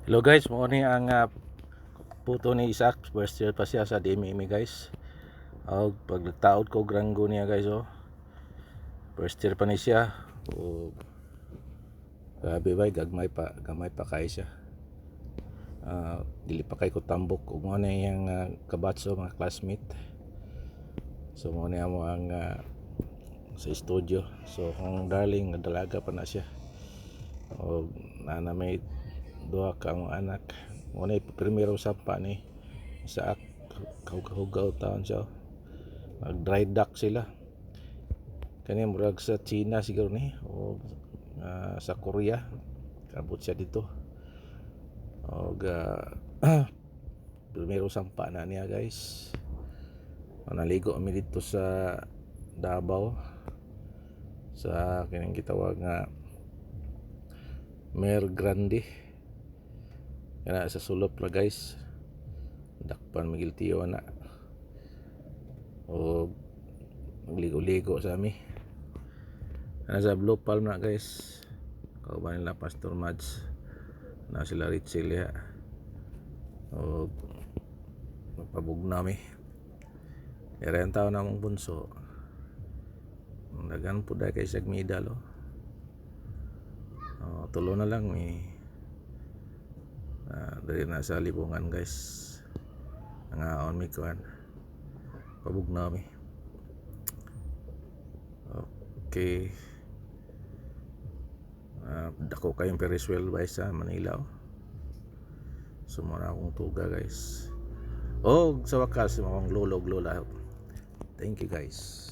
Hello guys, mo ni ang puto ni Isaac. First year pa siya sa DMME guys. Pag nagtaod ko granggo niya guys First year pa ni siya. Grabe ba, gamay pa kay siya. Dili pa kay ko tambok ug mo na yang kabatso mga classmate. So mo ni amo ang sa studio. So kung darling dalaga pa na siya. Na may duha ka ang anak. Muna primero sampa ni sa hugaw taon siya. Mag dry dock sila. Kani murag sa China siguro ni o sa Korea. Kabot siya dito. Primero sampa na niya guys. Naligo kami dito sa Davao sa kining gitawag nga Mer Grande. Kana sa sulop na guys. Dakpan magiltiyo na. Magligo-ligo sa ami. Sa Blue Palm na guys. Kauban nila Pastor Mads. Na sila Richel ya. Magpabugna mi. Ere ang tao na mong bunso. Dagan po dahil kay Sagmidal tulo na lang dari na sa libungan guys. Nangaon mi kuan. Pabugna mi. Okay. Dako kayong Periswell ba sa Manila sumara akong tuga guys. Sa wakas mga lolo lola. Thank you guys.